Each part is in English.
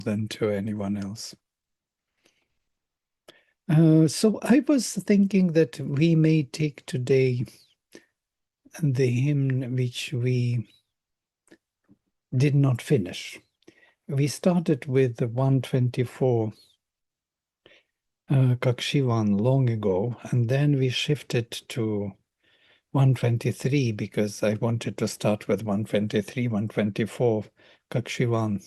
than to anyone else. So I was thinking that we may take today the hymn which we did not finish. We started with the 124 Kakshivan long ago, and then we shifted to 123 because I wanted to start with 123, 124 Kakshivan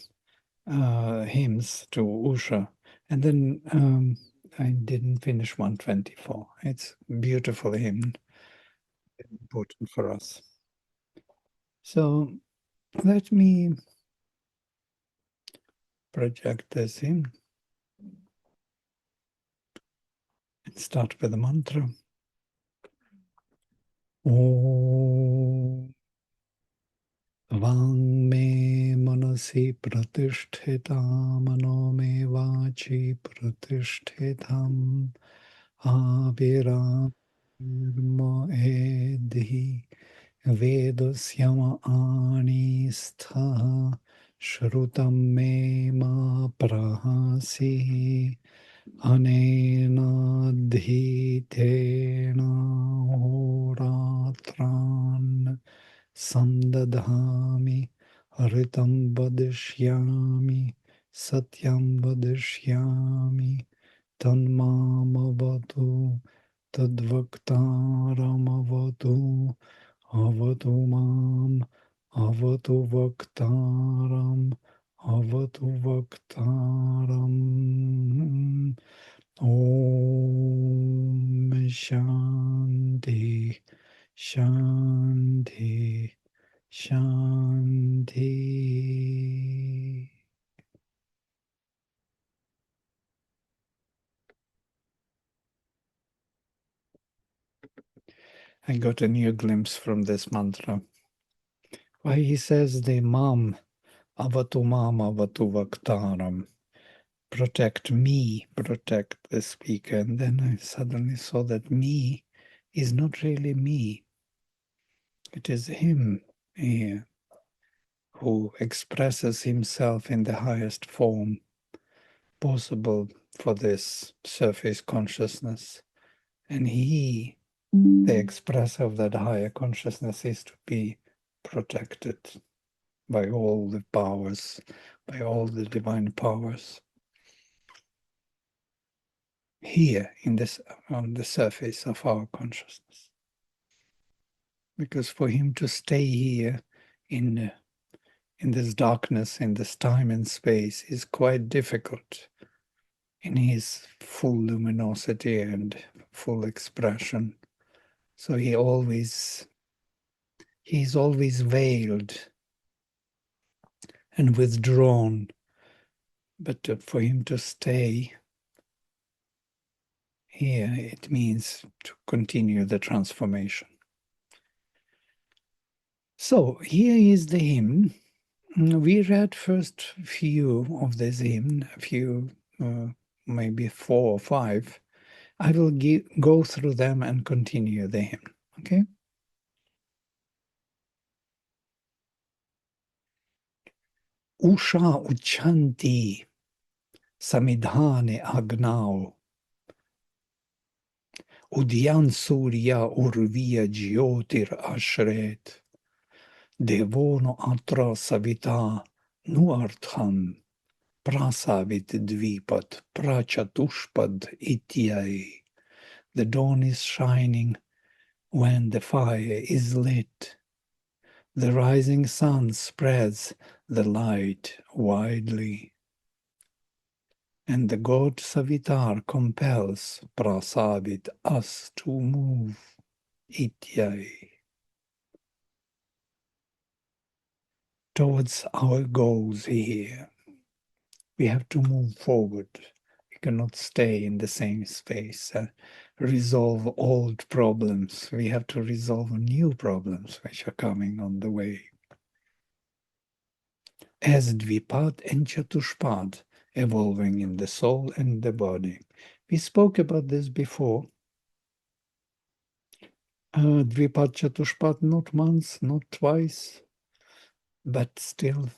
hymns to Usha. And then I didn't finish 124. It's a beautiful hymn, important for us. So let me project this hymn and start with the mantra. Om Vang me manasi pratishthitam mano me vachi pratishthitam aviram mo edhi vedosyama anistha shrutam me ma prahasi anenadhitena horatran Sandadhami Ritam Vadishyami Satyam Vadishyami Tanmamavatu Tadvaktaramavatu Avatu Mam Avatu Vaktaram Avatu Vaktaram Om Shanti Shanti Shanti. I got a new glimpse from this mantra. Why he says the Mam, Avatu Mam, Avatu Vaktaram. Protect me, protect the speaker. And then I suddenly saw that me is not really me. It is him here who expresses himself in the highest form possible for this surface consciousness. And he, the expresser of that higher consciousness, is to be protected by all the powers, by all the divine powers. Here in this, on the surface of our consciousness. Because for him to stay here in this darkness, in this time and space, is quite difficult in his full luminosity and full expression. So he's always veiled and withdrawn. But for him to stay here, it means to continue the transformation. So here is the hymn. We read first few of this hymn, a few, maybe 4 or 5. I will go through them and continue the hymn, okay? Usha uchanti samidhane agnao Udyan surya urvia jyotir ashret Devono atra savita nuartham prasavit dvipat prachatushpad ityai. The dawn is shining when the fire is lit. The rising sun spreads the light widely. And the god Savitar compels Prasavit us to move ityai towards our goals here. We have to move forward. We cannot stay in the same space and resolve old problems. We have to resolve new problems which are coming on the way. As Dvipad and Chatushpad, evolving in the soul and the body. We spoke about this before. Dvipad Chatushpad, not once, not twice, but still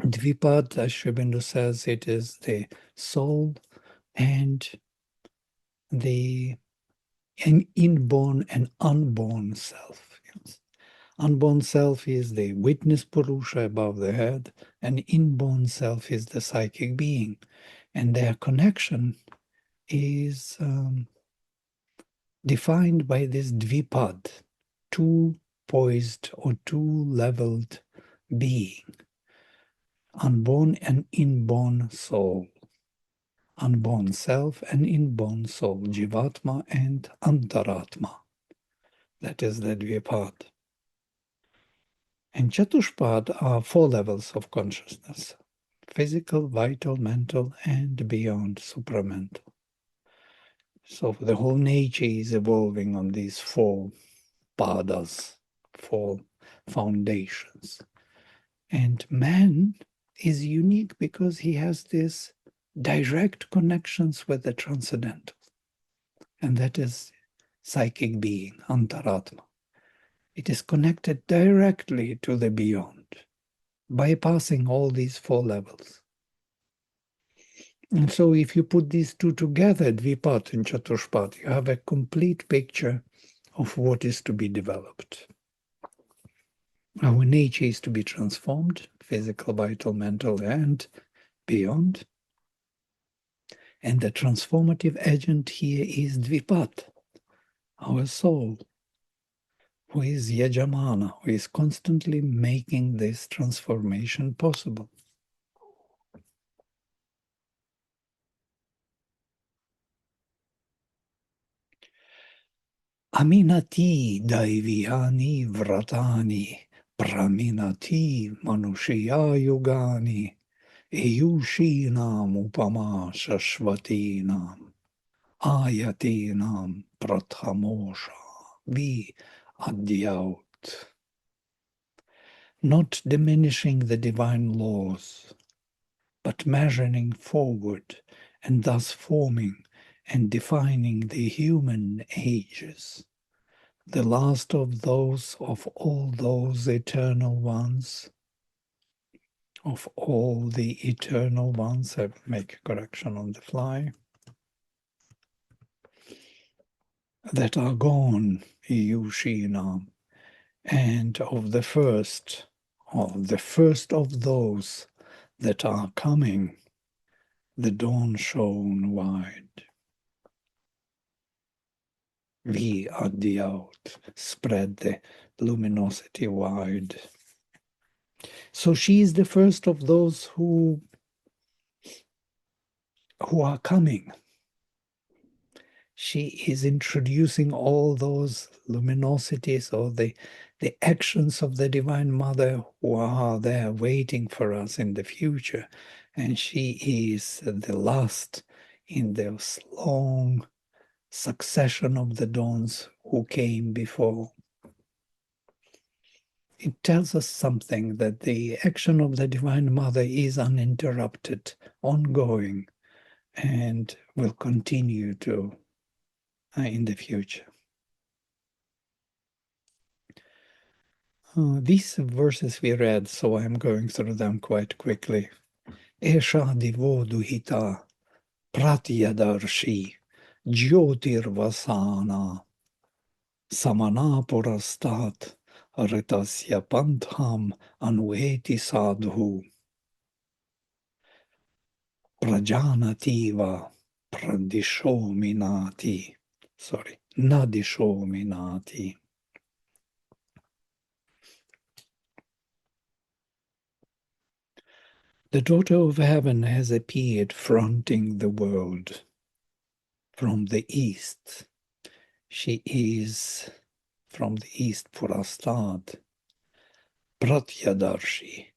Dvipad, as Sri Aurobindo says, it is the soul and the inborn and unborn self. Yes. Unborn self is the witness Purusha above the head, and inborn self is the psychic being. And their connection is defined by this dvipad, two poised or two leveled being, unborn and inborn soul, unborn self and inborn soul, jivatma and antaratma. That is the dvipad. And chatushpad are four levels of consciousness: physical, vital, mental, and beyond supramental. So the whole nature is evolving on these four padas, four foundations. And man is unique because he has these direct connections with the transcendental. And that is psychic being, antaratma. It is connected directly to the beyond, bypassing all these four levels. And so if you put these two together, Dvipat and Chatushpat, you have a complete picture of what is to be developed. Our nature is to be transformed, physical, vital, mental, and beyond. And the transformative agent here is Dvipat, our soul, who is Yajamana, who is constantly making this transformation possible. Aminati Daiviyani Vratani Praminati Manushya Yugani Eyushinam Upama Shashvatinam Ayatinam Prathamosha Vi Adyaut. Not diminishing the divine laws, but measuring forward and thus forming and defining the human ages, the last of those of all those eternal ones, of all the eternal ones. I make a correction on the fly. That are gone, Yushinam, and of the first of those that are coming, the dawn shone wide. We are the out, spread the luminosity wide. So she is the first of those who are coming. She is introducing all those luminosities or the actions of the Divine Mother who are there waiting for us in the future. And she is the last in this long succession of the dawns who came before. It tells us something, that the action of the Divine Mother is uninterrupted, ongoing, and will continue to in the future. These verses we read, so I'm going through them quite quickly. Esha divo duhita pratyadarshi jyotirvasana samana purastat ritasya pantham anueti sadhu prajanativa pradishominati. Nadishominati. The daughter of heaven has appeared fronting the world from the east. She is from the east, Purastad, Pratyadarshi,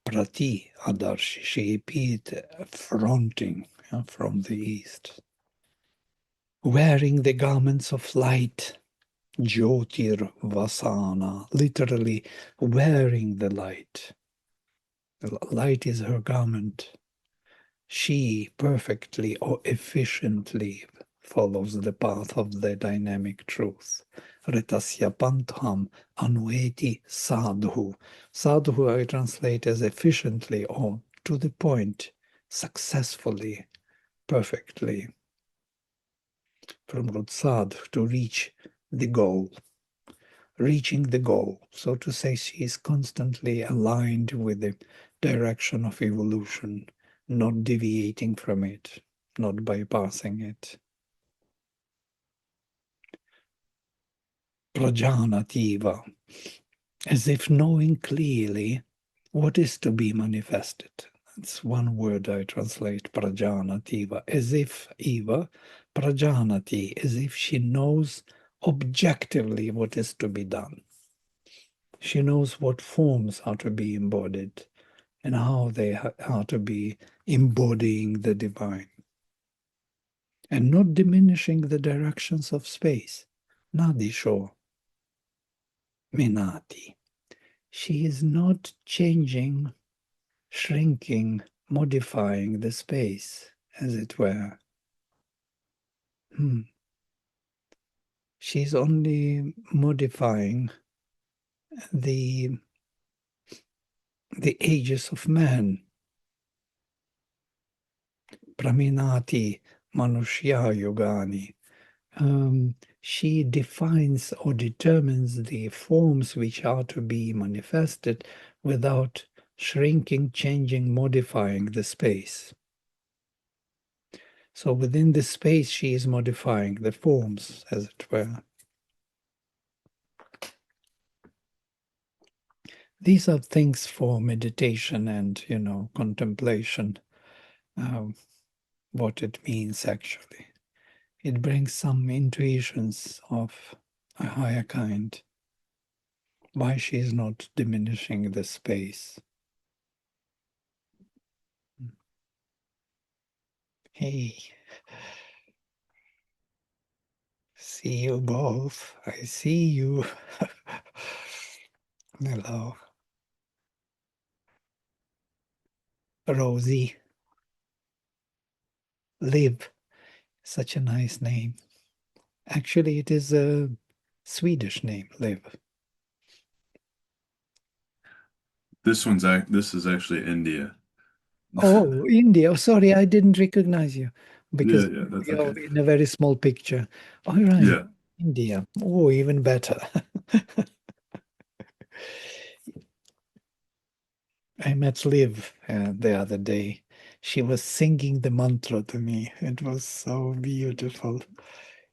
Prati Adarshi. She appeared fronting from the east, wearing the garments of light, Jyotir Vasana, literally wearing the light. The light is her garment. She perfectly or efficiently follows the path of the dynamic truth. Ritasya pantham anueti sadhu. Sadhu I translate as efficiently or to the point, successfully, perfectly. From root sad, to reach the goal. Reaching the goal. So to say, she is constantly aligned with the direction of evolution, not deviating from it, not bypassing it. Prajanativa, as if knowing clearly what is to be manifested. That's one word I translate prajanativa, as if Eva, prajanati, as if she knows objectively what is to be done. She knows what forms are to be embodied and how they are to be embodying the divine. And not diminishing the directions of space. Nadisho, Minati. She is not changing, shrinking, modifying the space, as it were. She's only modifying the ages of man. Praminati Manushya Yogani. She defines or determines the forms which are to be manifested without shrinking, changing, modifying the space. So within the space, she is modifying the forms, as it were. These are things for meditation and, contemplation, what it means actually. It brings some intuitions of a higher kind. Why she is not diminishing the space. Hey, see you both. I see you. Hello. Rosie. Liv. Such a nice name. Actually, it is a Swedish name, Liv. This is actually India. Oh, India. Oh, sorry, I didn't recognize you because Yeah, that's you're okay. in a very small picture. All right, Yeah. India. Oh, even better. I met Liv the other day. She was singing the mantra to me. It was so beautiful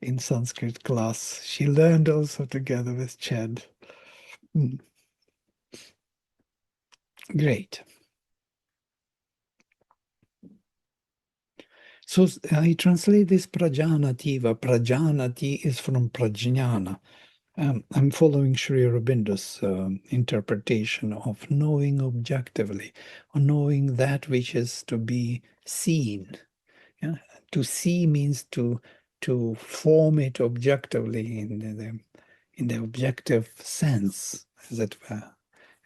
in Sanskrit class. She learned also together with Chad. Great. So I translate this prajanativa. Prajanati is from prajnana. I'm following Sri Aurobindo's interpretation of knowing objectively, or knowing that which is to be seen. Yeah? To see means to form it objectively in the objective sense, as it were,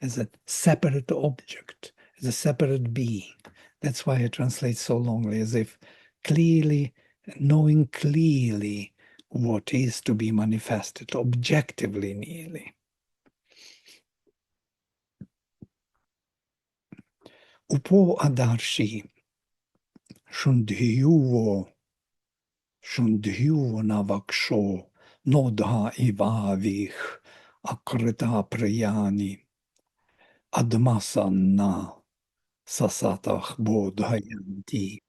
as a separate object, as a separate being. That's why I translate so longly, as if clearly, knowing clearly what is to be manifested, objectively nearly. Upo adarshi, shundhyuvo, shundhyuvo navaksho, nodha ivavich, akrita prayani, admasanna, sasatach bodhayanti.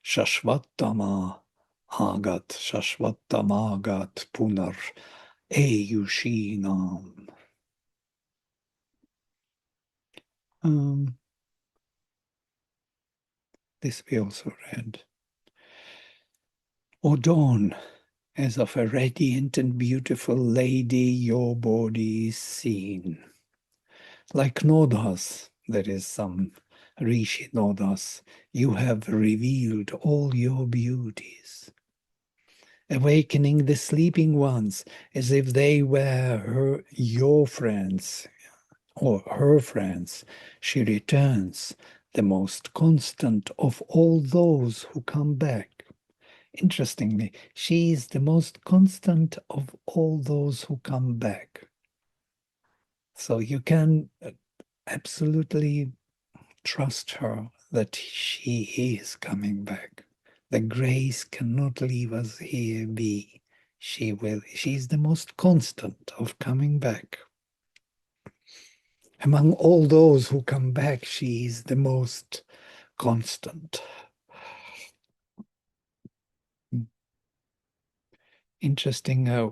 Shashvatama Shashvatamagat Punar Eyushinam. This we also read. O dawn, as of a radiant and beautiful lady, your body is seen. Like Nodas, there is some Rishi Nodas, you have revealed all your beauties, awakening the sleeping ones as if they were your friends or her friends. She returns, the most constant of all those who come back. Interestingly, she is the most constant of all those who come back. So you can absolutely trust her that she is coming back. The grace cannot leave us here be. She will. She is the most constant of coming back. Among all those who come back, she is the most constant. Interesting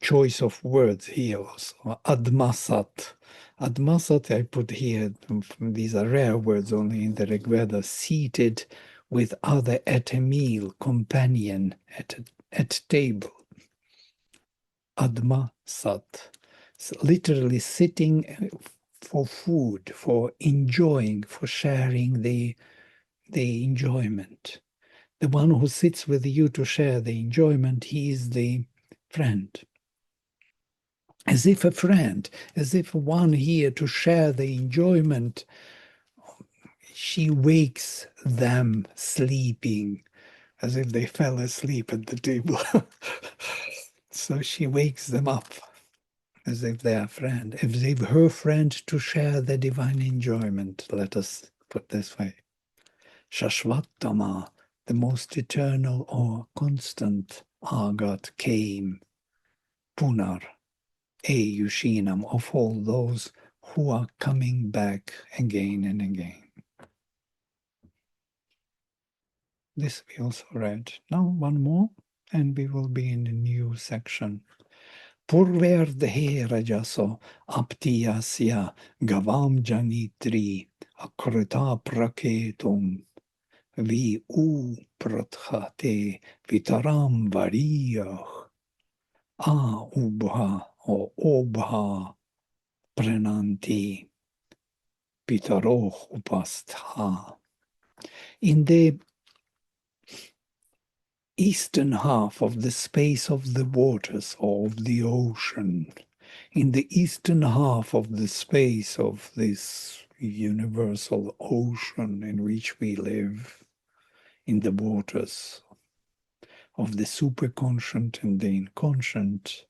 choice of words here also. Admasat. Admasat I put here, these are rare words only in the Rigveda, seated with other at a meal, companion at table. Admasat. So literally sitting for food, for enjoying, for sharing the enjoyment. The one who sits with you to share the enjoyment, he is the friend. As if a friend, as if one here to share the enjoyment. She wakes them sleeping, as if they fell asleep at the table. So she wakes them up as if they are friend, as if her friend to share the divine enjoyment, let us put this way. Shashvatama, the most eternal or constant Agat came, Punar, Yushinam, of all those who are coming back again and again. This we also read. Now one more, and we will be in the new section. Purverdhe rajaso aptiyasya gavam janitri akrita praketum vi u prathate vitaram variyah a ubha o obha prananti pitaroh upastha. In the eastern half of the space of the waters or of the ocean, in the eastern half of the space of this universal ocean in which we live, in the waters of the superconscient and the inconscient,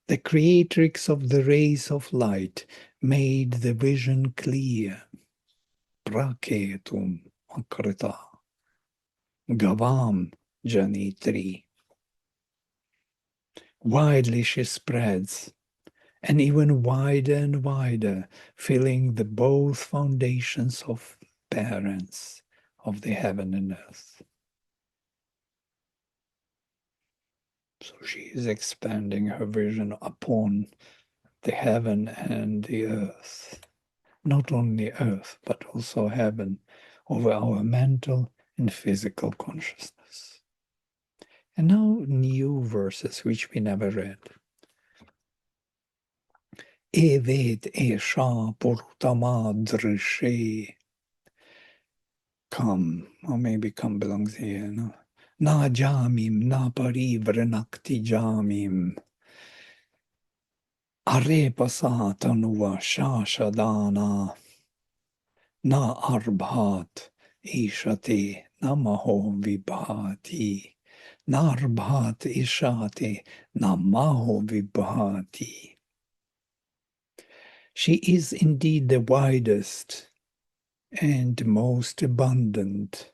the creatrix of the rays of light made the vision clear. Praketum akrita gavam janitri. Widely she spreads, and even wider and wider, filling the both foundations of parents of the heaven and earth. So she is expanding her vision upon the heaven and the earth. Not only earth, but also heaven, over our mental and physical consciousness. And now new verses which we never read. Evet esha purtama drishe. Come, or maybe come belongs here. No? Na jamim, na parivranakti jamim. Arepasa tanuva shashadana. Na arbhat ishate namaho vibhati. Na arbhat ishate namaho vibhati. She is indeed the widest and most abundant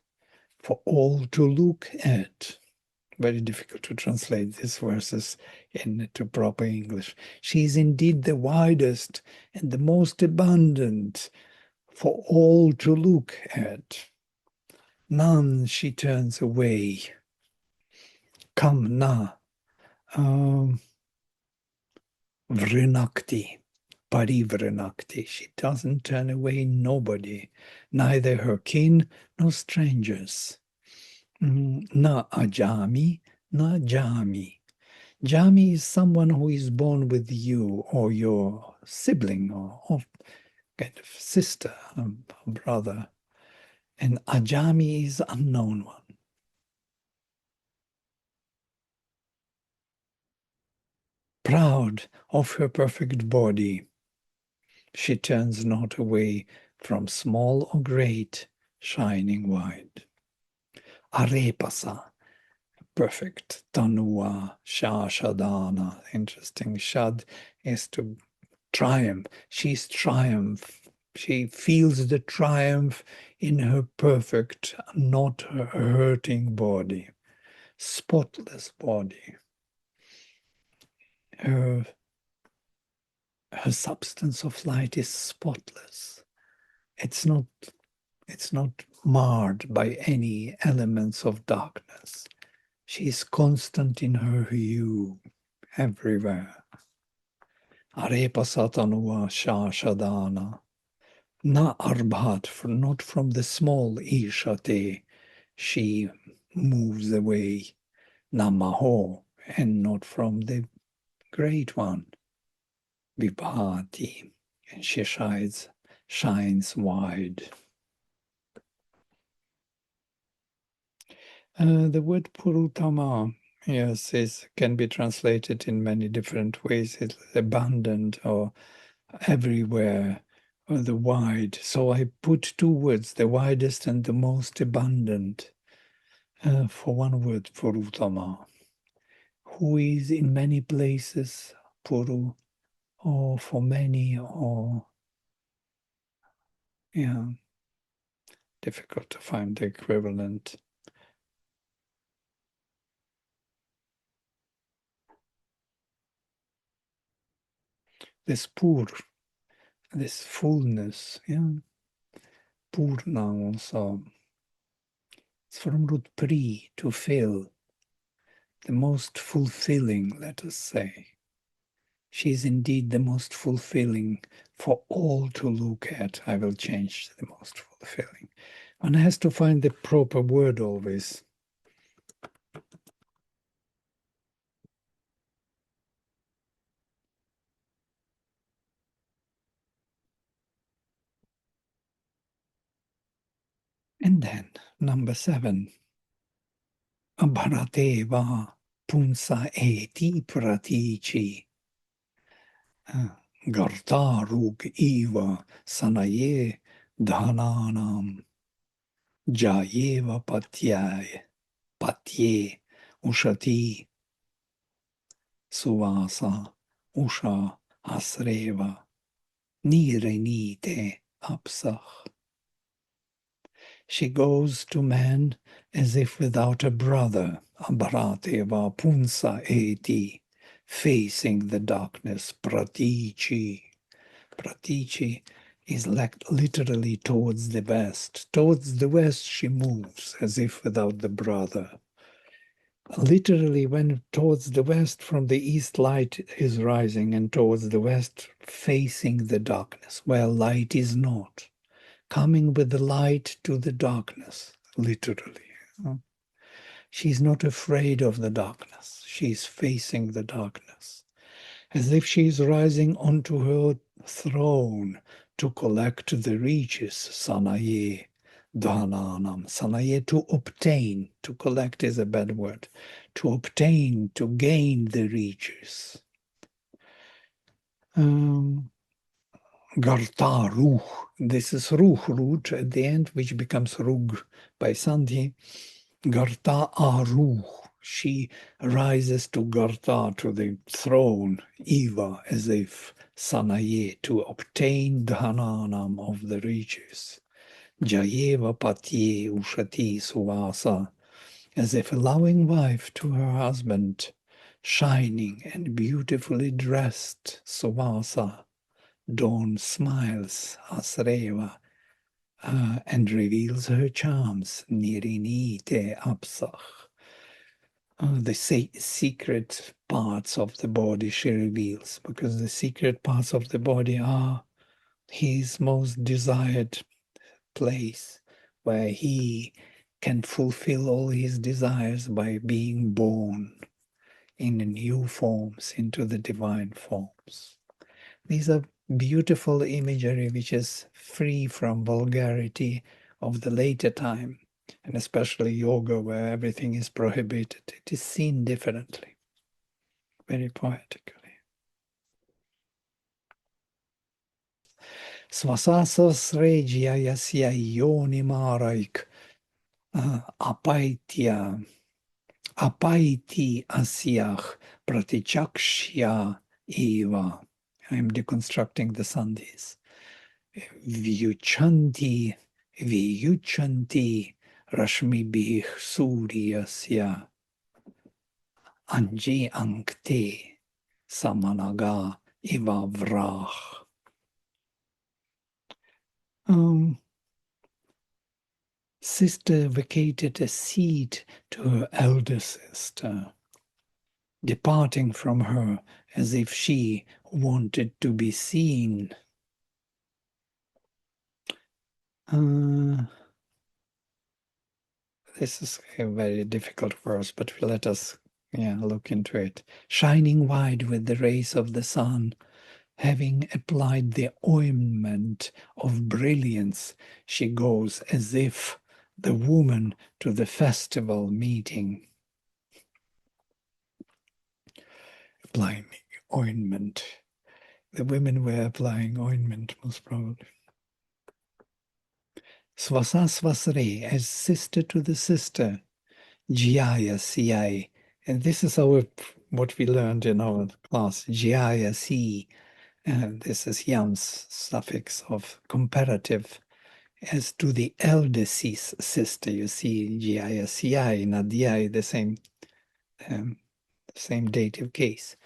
for all to look at. Very difficult to translate these verses into proper English. She is indeed the widest and the most abundant for all to look at. None she turns away. Come na. Vrinakti. Parivrinakti. She doesn't turn away nobody, neither her kin nor strangers. Na ajami, na jami. Jami is someone who is born with you or your sibling or kind of sister, brother. And ajami is unknown one. Proud of her perfect body, she turns not away from small or great, shining wide. Arepasa, perfect. Tanua, Shashadana. Interesting. Shad is to triumph. She's triumph. She feels the triumph in her perfect, not her hurting body, spotless body. Her substance of light is spotless. It's not marred by any elements of darkness. She is constant in her hue everywhere. Arepa satanua shashadana. Na arbhat, not from the small ishate, she moves away. Namaho, and not from the great one. Vibhati, and she shines wide. The word Purutama, yes, can be translated in many different ways. It's abundant or everywhere, or the wide. So I put two words, the widest and the most abundant, for one word, Purutama, who is in many places, Puru, or for many, or, yeah, difficult to find the equivalent. This pur, this fullness, yeah, purna also. It's from root pri, to fill, the most fulfilling, let us say. She is indeed the most fulfilling for all to look at. I will change the most fulfilling. One has to find the proper word always. And then, number 7. Bharateva punsa eti pratici. Gartarug eva sanaye dhananam. Jayeva patye ushati suvasa usha asreva nirenite apsach. She goes to man as if without a brother, Abharateva punsa eti, facing the darkness, pratichi. Pratichi is literally towards the west. Towards the west she moves as if without the brother. Literally, when towards the west, from the east light is rising, and towards the west facing the darkness, where light is not. Coming with the light to the darkness, literally. She's not afraid of the darkness. She's facing the darkness, as if she's rising onto her throne to collect the riches, sanaye dhananam. Sanaye, to obtain. To collect is a bad word. To obtain, to gain the riches. Garta, ruh. This is ruh, root at the end, which becomes rug by sandhi. Garta aruh. She rises to Garta, to the throne, Eva, as if Sanaye, to obtain dhananam, of the riches. Jayeva patye ushati suvasa, as if allowing wife to her husband, shining and beautifully dressed, suvasa. Dawn smiles, asreva, and reveals her charms, nirinite apsach. The secret parts of the body she reveals, because the secret parts of the body are his most desired place, where he can fulfill all his desires by being born in new forms, into the divine forms. These are beautiful imagery which is free from vulgarity of the later time, and especially yoga, where everything is prohibited. It is seen differently, very poetically. Svasasas regia yasya yoni maraik apaitya Apaiti asyach pratichakshya eva. I am deconstructing the sandhis. Vyuchanti, vyuchanti, rashmibih suryasya, anji ankte, samanaga eva vrach. Sister vacated a seat to her elder sister, departing from her as if she wanted to be seen. This is a very difficult verse, but let us look into it. Shining wide with the rays of the sun, having applied the ointment of brilliance, she goes as if the woman to the festival meeting. Applying ointment. The women were applying ointment, most probably. Swasa swasre, as sister to the sister. Jaya si. And this is what we learned in our class. Jaya si. This is Yam's suffix of comparative. As to the elder sister, you see Jaya si, Nadia, the same dative case.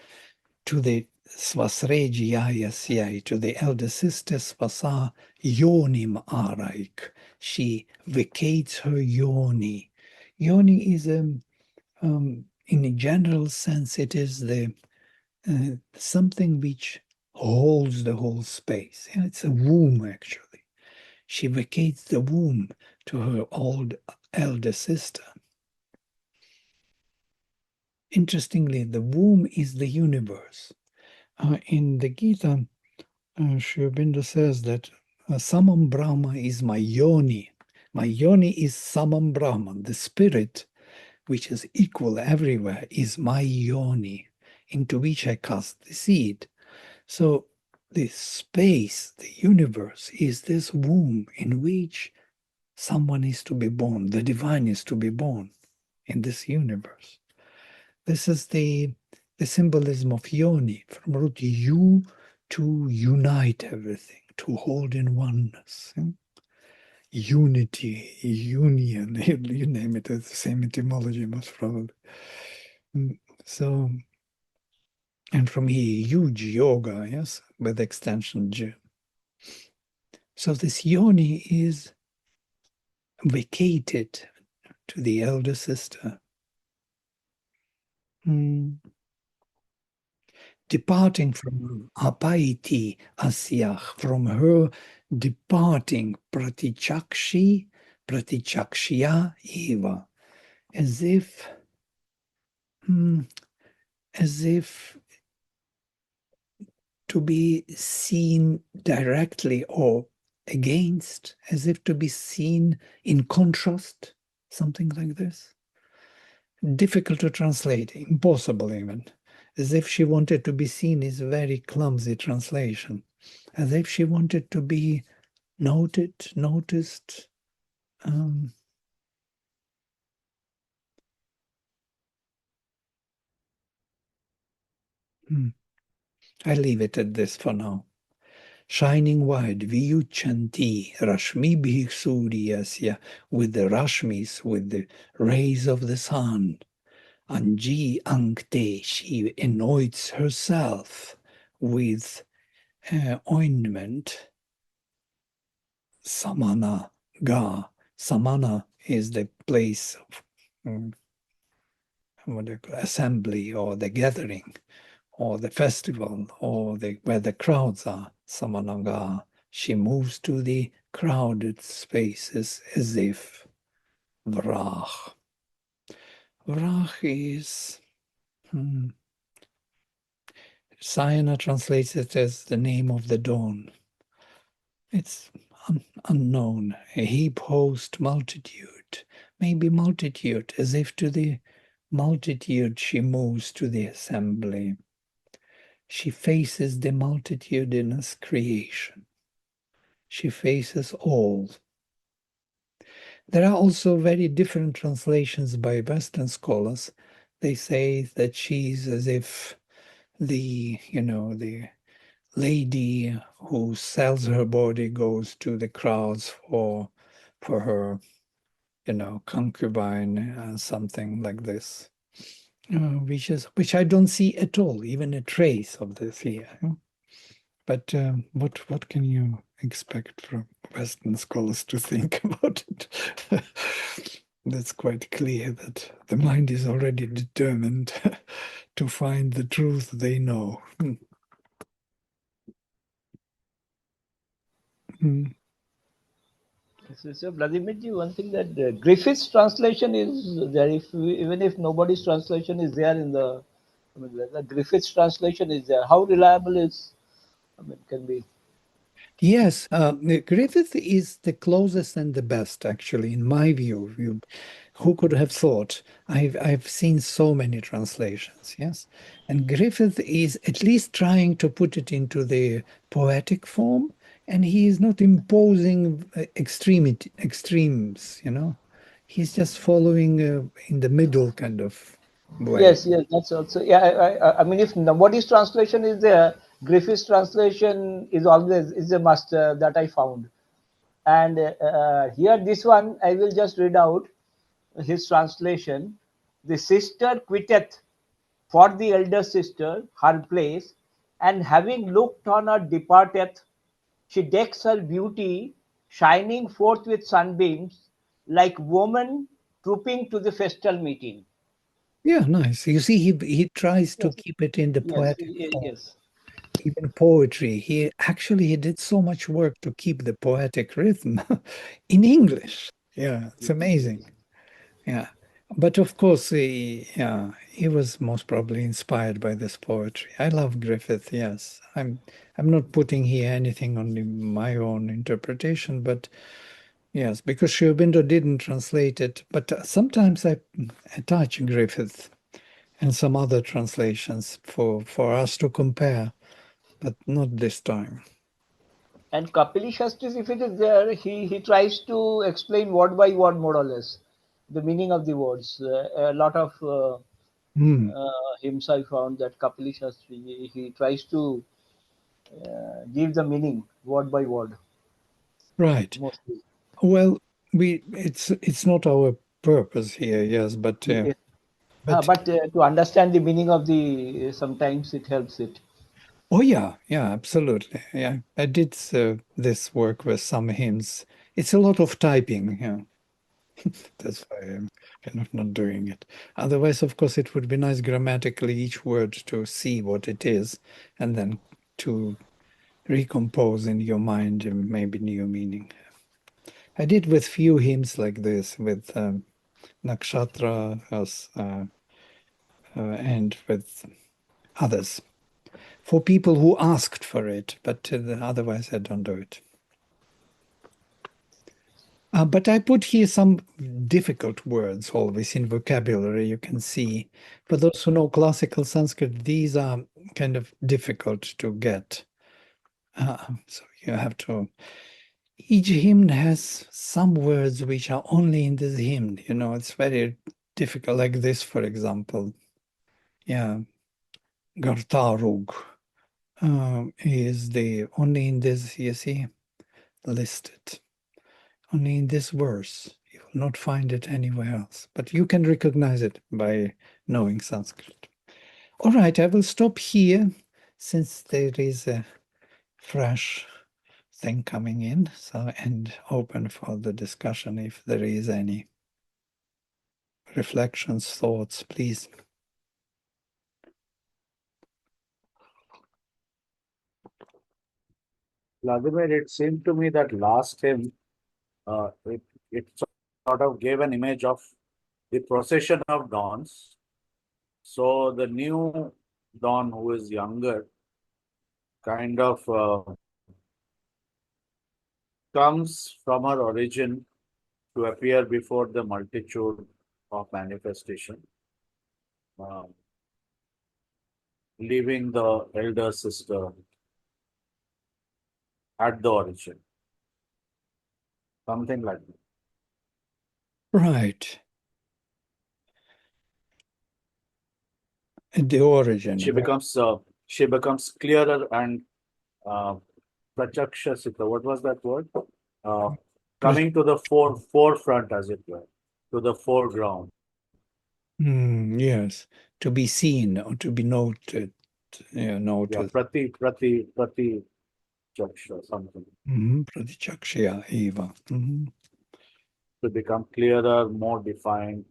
To the Swasrejiyaya, to the elder sister Swasa Yonim Araik. She vacates her yoni. Yoni is in a general sense, it is the something which holds the whole space. Yeah, it's a womb, actually. She vacates the womb to her old elder sister. Interestingly, the womb is the universe. In the Gita, Sri Aurobindo says that Samam Brahma is my yoni. My yoni is Samam Brahman. The spirit, which is equal everywhere, is my yoni, into which I cast the seed. So the space, the universe, is this womb in which someone is to be born. The divine is to be born in this universe. This is the symbolism of yoni, from root you, to unite everything, to hold in oneness. Unity, union, you name it, it's the same etymology, most probably. So, and from here, huge yoga, yes, with extension J. So this yoni is vacated to the elder sister. Departing from apaiti asyach, from her departing pratichakshi, pratichakshya eva, as if to be seen directly or against, as if to be seen in contrast, something like this. Difficult to translate, impossible even. As if she wanted to be seen is a very clumsy translation. As if she wanted to be noted, noticed. I leave it at this for now. Shining wide, Viyuchanti, Rashmi Suryasya, with the Rashmis, with the rays of the sun. Anji Ankte, she anoints herself with ointment. Samana Ga. Samana is the place of assembly or the gathering or the festival or where the crowds are. Samanaga. She moves to the crowded spaces as if Vrach. Vrach is Sayana translates it as the name of the dawn. It's unknown. A heap, host, multitude. Maybe multitude, as if to the multitude she moves to the assembly. She faces the multitudinous creation. She faces all. There are also very different translations by Western scholars. They say that she's as if the lady who sells her body goes to the crowds for her, concubine, something like this. Which I don't see at all, even a trace of this here. But what can you expect from Western scholars to think about it? That's quite clear that the mind is already determined to find the truth they know. Mm. So Vladimirji, one thing that Griffith's translation is there. Even if nobody's translation is there in the, I mean, the Griffith's translation is there. How reliable is? I mean, can be. Yes, Griffith is the closest and the best, actually, in my view. Who could have thought? I've seen so many translations, yes, and Griffith is at least trying to put it into the poetic form, and he is not imposing extremes. He's just following in the middle kind of way. Yes, yes, that's also. Yeah, I mean, if nobody's translation is there, Griffith's translation is always is a must that I found. And here, this one I will just read out his translation. The sister quitteth for the elder sister her place, and having looked on her departeth, she decks her beauty, shining forth with sunbeams, like woman trooping to the festal meeting. Yeah, nice. You see, he tries to Yes, keep it in the yes, poetic form. yes. Even poetry, he did so much work to keep the poetic rhythm in English. Yeah, it's amazing. Yeah, but of course, he was most probably inspired by this poetry. I love Griffith. Yes, I'm not putting here anything on my own interpretation, but yes, because Sri Aurobindo didn't translate it. But sometimes I attach Griffith and some other translations for us to compare, but not this time. And Kapili Shastris, if it is there, he tries to explain word by word, more or less, the meaning of the words. A lot of Hmm. hymns I found that Kapili Shastri, he tries to give the meaning word by word, Right. mostly. Well, it's not our purpose here, yes, but Yes. but But to understand the meaning of the, sometimes it helps it. oh yeah, yeah, absolutely. Yeah, I did this work with some hymns. It's a lot of typing, yeah. That's why I'm kind of not doing it. Otherwise, of course, it would be nice grammatically each word to see what it is and then to recompose in your mind maybe new meaning. I did with few hymns like this, with Nakshatra and with others for people who asked for it, but otherwise I don't do it. But I put here some difficult words always in vocabulary, you can see. For those who know classical Sanskrit, these are kind of difficult to get. So you have to. Each hymn has some words which are only in this hymn. It's very difficult. Like this, for example. Yeah, Gartarug is the only in this, you see, listed. Only in this verse. You will not find it anywhere else. But you can recognize it by knowing Sanskrit. All right, I will stop here since there is a fresh thing coming in. So, and open for the discussion if there is any reflections, thoughts, please. Vladimir, it seemed to me that last hymn, it sort of gave an image of the procession of dawns. So the new dawn, who is younger, kind of comes from her origin to appear before the multitude of manifestation, uh, leaving the elder sister at the origin, something like that. Right. At the origin. She becomes clearer and Pratyaksha. What was that word? Coming to the forefront, as it were, to the foreground. Yes, to be seen or to be noted. Yeah, Noticed. Prati Chaksha, something. Pratichakshya eva. To become clearer, more defined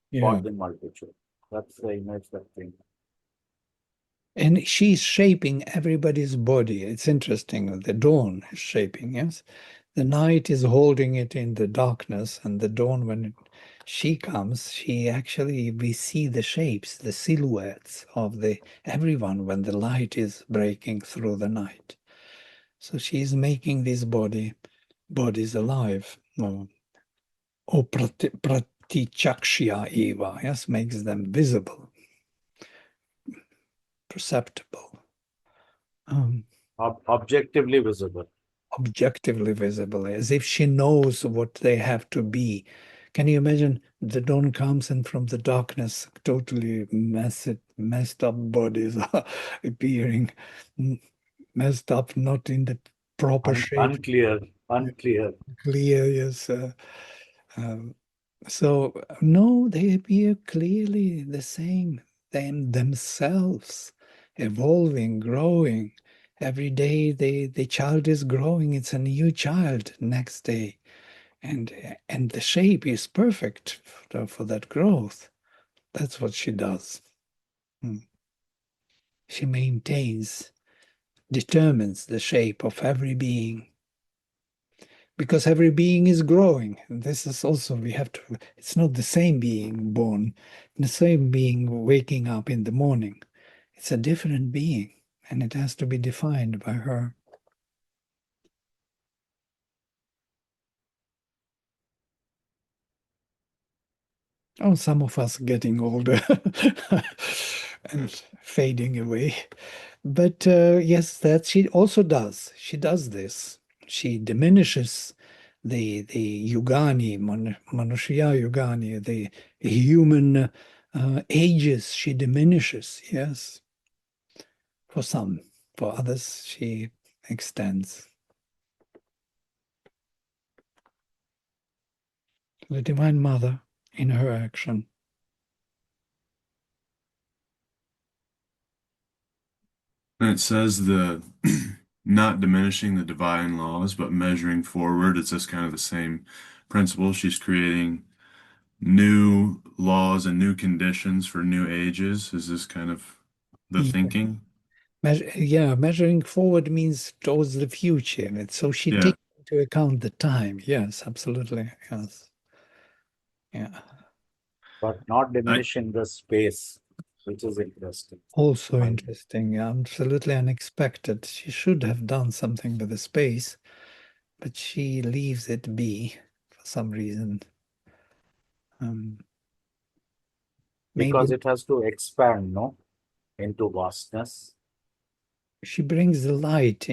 Yeah. for the multitude. That's the image that came. And she's shaping everybody's body. It's interesting. The dawn is shaping, yes? The night is holding it in the darkness, and the dawn, when she comes, we see the shapes, the silhouettes of everyone when the light is breaking through the night. So she's making these bodies alive. Or pratichakshya eva, yes, makes them visible, perceptible. Objectively visible. Objectively visible, as if she knows what they have to be. Can you imagine the dawn comes and from the darkness, totally messed up bodies are appearing, messed up, not in the proper shape. Unclear. Clear, yes. So, no, they appear clearly the same, themselves, evolving, growing. Every day the child is growing. It's a new child next day. And the shape is perfect for that growth. That's what she does. She determines the shape of every being. Because every being is growing. And this is also, it's not the same being born, the same being waking up in the morning. It's a different being, and it has to be defined by her. Oh, some of us getting older and fading away. But yes, that she also does. She does this. She diminishes the yugani, manushya yugani, the human ages. She diminishes. Yes, for some. For others, she extends. The Divine Mother in her action. And it says the not diminishing the divine laws, but measuring forward. It's just kind of the same principle. She's creating new laws and new conditions for new ages. Is this kind of the Yeah. thinking? Measuring forward means towards the future. So she Yeah. takes into account the time. Yes, absolutely. Yes. Yeah. But not diminishing the space, which is interesting. Also interesting, absolutely unexpected. She should have done something with the space, but she leaves it be for some reason. Because Maybe it has to expand, no? Into vastness. she brings the light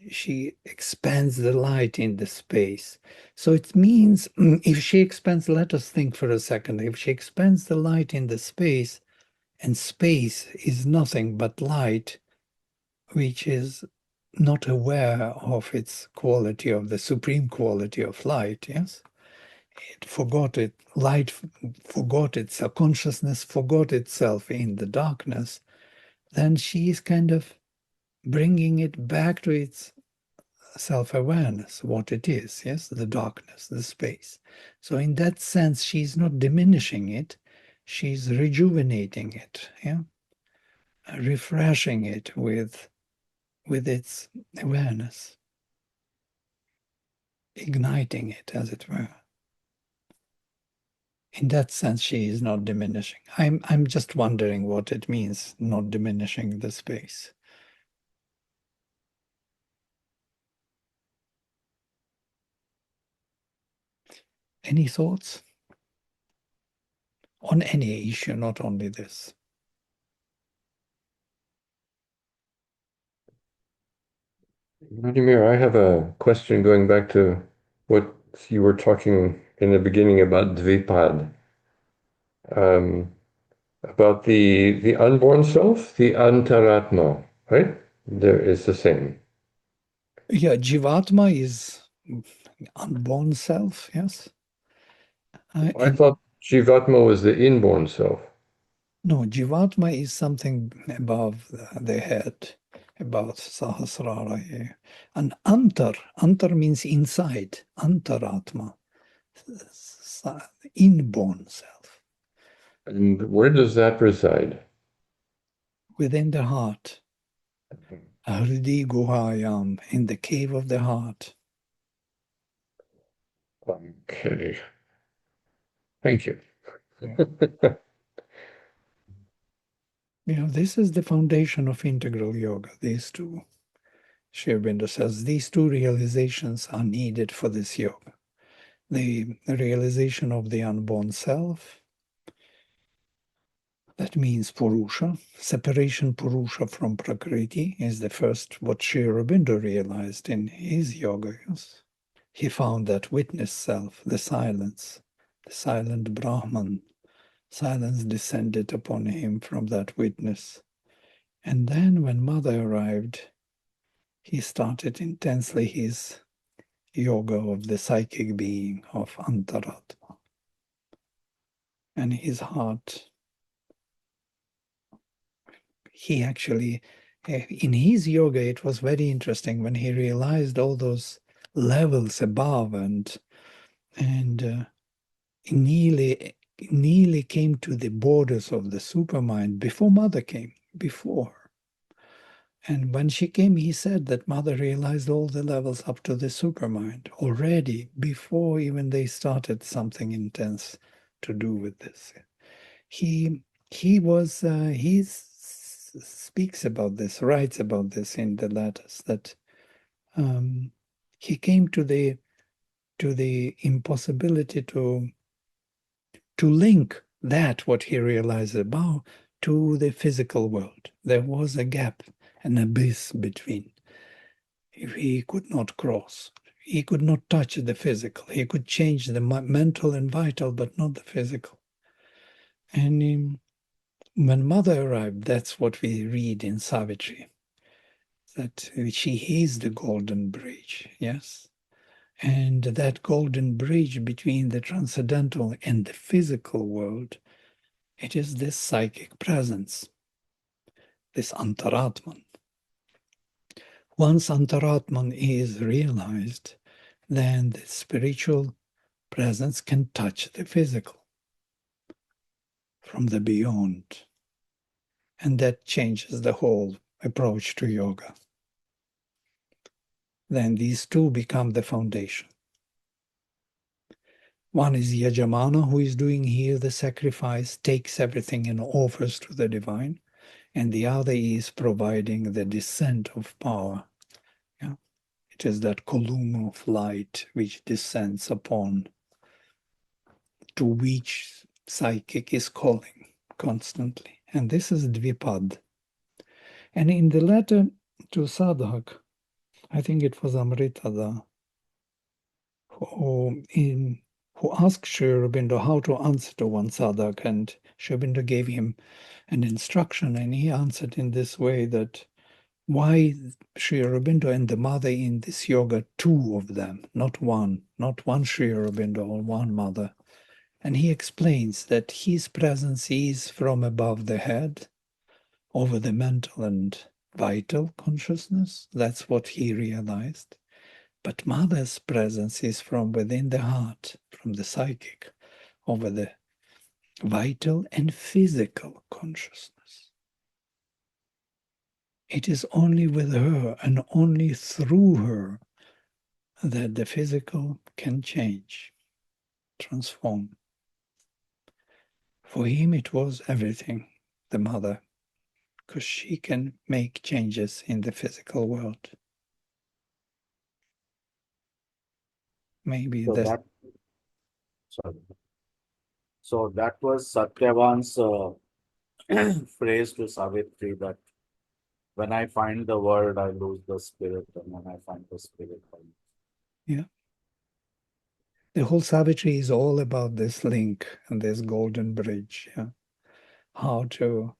she expands the light in the space. So it means if she expands, let us think for a second, if she expands the light in the space, and space is nothing but light, which is not aware of its quality, of the supreme quality of light, yes? Light forgot itself, consciousness forgot itself in the darkness, then she is kind of bringing it back to its self-awareness, what it is, yes, the darkness, the space. So in that sense, she's not diminishing it, she's rejuvenating it, yeah, refreshing it with its awareness, igniting it, as it were. In that sense, she is not diminishing. I'm just wondering what it means, not diminishing the space. Any thoughts on any issue, not only this? Vladimir, I have a question going back to what you were talking in the beginning about Dvipad, about the unborn self, the Antaratma, right? There is the same. Yeah, Jivatma is unborn self, yes. I And thought Jivatma was the inborn self. no, Jivatma is something above the head, above Sahasrara here. And Antar means inside, Antaratma, inborn self, And where does that reside? within the heart. Hridi Guhayam, in the cave of the heart. Okay. Thank you. This is the foundation of integral yoga, these two. Sri Aurobindo says these two realizations are needed for this yoga. The realization of the unborn self, that means Purusha. Separation Purusha from Prakriti is the first what Sri Aurobindo realized in his yoga. Yes. He found that witness self, the silence, the silent Brahman. Silence descended upon him from that witness. And then when Mother arrived, he started intensely his yoga of the psychic being of Antaratma. And his heart, he actually, in his yoga, it was very interesting when he realized all those levels above and nearly came to the borders of the supermind before Mother came, before. And when she came, he said that Mother realized all the levels up to the supermind already, before even they started something intense to do with this. He speaks about this, writes about this in the letters, that he came to the impossibility to link that what he realized about to the physical world. There was a gap, an abyss between. If he could not cross, he could not touch the physical. He could change the mental and vital, but not the physical. And when Mother arrived, that's what we read in Savitri, that she is the golden bridge, yes? And that golden bridge between the transcendental and the physical world, it is this psychic presence, this Antaratman. Once Antaratman is realized, then the spiritual presence can touch the physical from the beyond. And that changes the whole approach to yoga. Then these two become the foundation. One is Yajamana, who is doing here the sacrifice, takes everything and offers to the divine. And the other is providing the descent of power. Yeah? It is that column of light which descends upon, to which psychic is calling constantly. And this is Dvipad. And in the letter to Sadhak, I think it was Amritada, who asked Sri Aurobindo how to answer to one Sadhak, and Sri Aurobindo gave him an instruction, and he answered in this way, that why Sri Aurobindo and the mother in this yoga, two of them, not one Sri Aurobindo or one mother. And he explains that his presence is from above the head, over the mental and vital consciousness. That's what he realized. But Mother's presence is from within the heart, from the psychic, over the vital and physical consciousness. It is only with her and only through her that the physical can change, transform. For him, it was everything, the mother, because she can make changes in the physical world. Maybe So that's... that, sorry. So that was Satyavan's phrase to Savitri, that when I find the word, I lose the spirit, and when I find the spirit, I lose. Yeah. The whole Savitri is all about this link and this golden bridge. Yeah? How to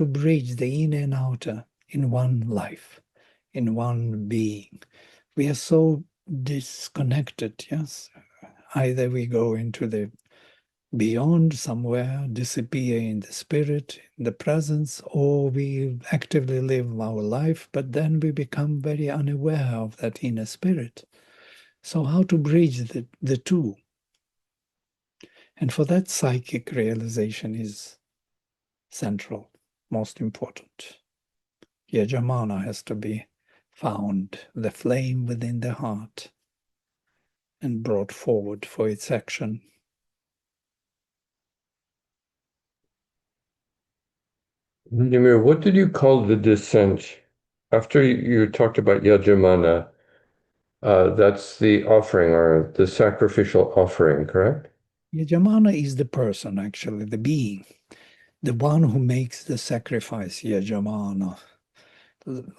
bridge the inner and outer in one life, in one being. We are so disconnected, yes. Either we go into the beyond somewhere, disappear in the spirit, in the presence, or we actively live our life, but then we become very unaware of that inner spirit. So how to bridge the two? And for that, psychic realization is central, most important. Yajamana has to be found, the flame within the heart, and brought forward for its action. Vladimir, what did you call the descent? After you talked about Yajamana, that's the offering or the sacrificial offering, correct? Yajamana is the person, actually, the being, the one who makes the sacrifice, Yajamana.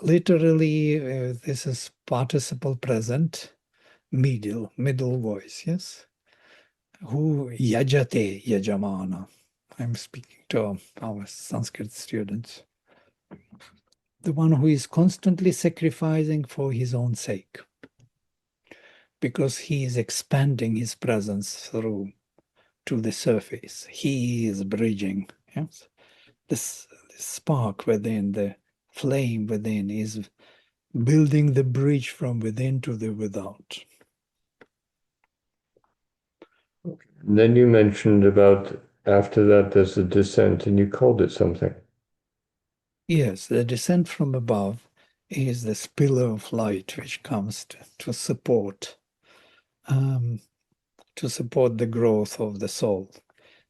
Literally, this is participle present, middle voice, yes? Who yajate Yajamana. I'm speaking to our Sanskrit students. The one who is constantly sacrificing for his own sake, because he is expanding his presence through to the surface. He is bridging. Yes? This spark within, the flame within, is building the bridge from within to the without. And then you mentioned about after that there's a descent, and you called it something. Yes, the descent from above is this pillar of light which comes to support the growth of the soul.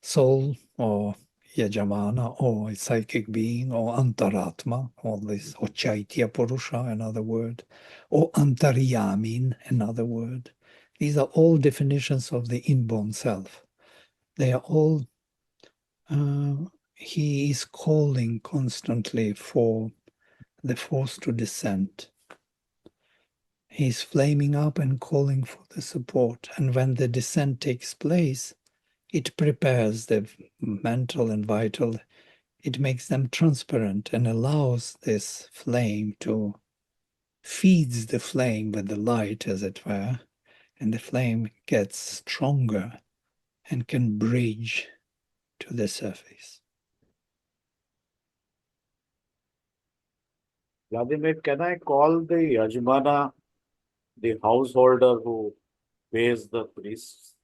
Soul, or Yajamana, or a psychic being, or Antaratma, or this, or Chaitya Purusha, another word, or Antaryamin, another word. These are all definitions of the inborn self. They are all, he is calling constantly for the force to descend. He's flaming up and calling for the support. And when the descent takes place, it prepares the mental and vital, it makes them transparent and allows this flame to feeds the flame with the light, as it were, and the flame gets stronger and can bridge to the surface. Vladimir, can I call the Yajmana the householder who pays the priests?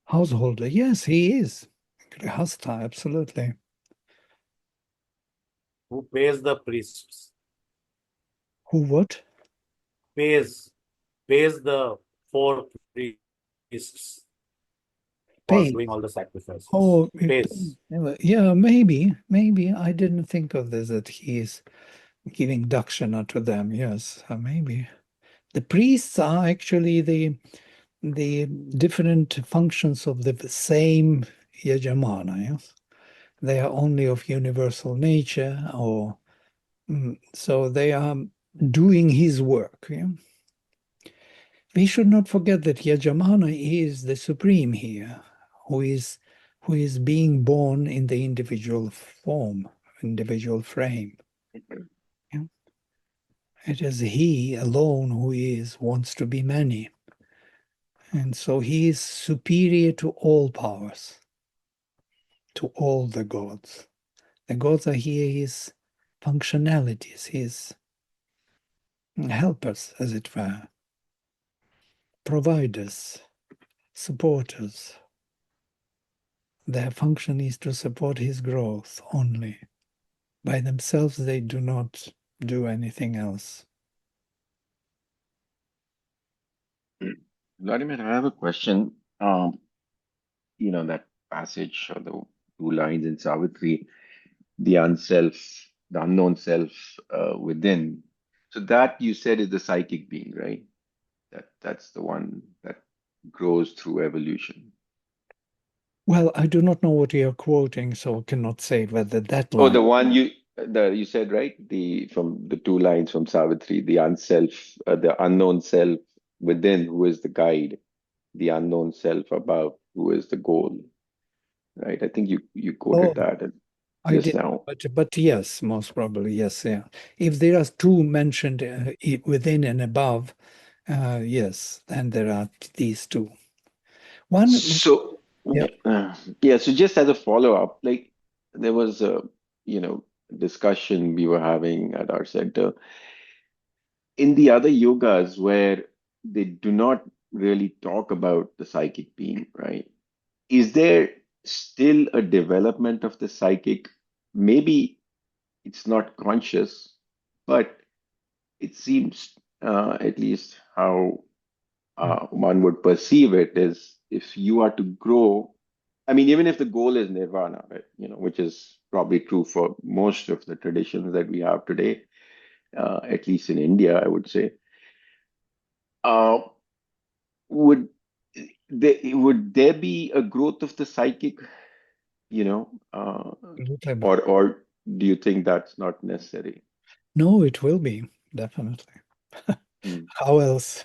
Householder, yes, he is. Grihastha, absolutely. Who pays the priests? Who what? Pays the 4 priests for Pay. doing all the sacrifices. Oh, Pays. yeah, maybe. I didn't think of this, that he is giving dakshana to them. Yes, maybe. The priests are actually the different functions of the same Yajamana. Yes? They are only of universal nature, or so they are doing his work. Yeah? We should not forget that Yajamana is the supreme here, who is being born in the individual form, individual frame. Yeah? It is he alone who wants to be many. And so he is superior to all powers, to all the gods. The gods are here his functionalities, his helpers, as it were, providers, supporters. Their function is to support his growth only. By themselves, they do not do anything else. Vladimir, I have a question. That passage or the two lines in Savitri, the unself, the unknown self within. So that you said is the psychic being, right? That's the one that grows through evolution. Well, I do not know what you are quoting, so cannot say whether that Oh, line. the one you said, right? The from the two lines from Savitri, the unself, the unknown self within who is the guide, the unknown self above who is the goal, right? I think you quoted that I just did, now. but yes, most probably, yes, yeah. If there are two mentioned within and above, yes, then there are these two. One, So yeah, yeah, so just as a follow-up, like there was a discussion we were having at our center in the other yogas where they do not really talk about the psychic being, right? Is there still a development of the psychic? Maybe it's not conscious, but it seems, at least how one would perceive it, is if you are to grow. I mean, even if the goal is nirvana, right? Which is probably true for most of the traditions that we have today, at least in India, I would say. Uh, would would there be a growth of the psychic, you know, uh, whatever. or do you think that's not necessary? No, it will be, definitely. Mm, How else?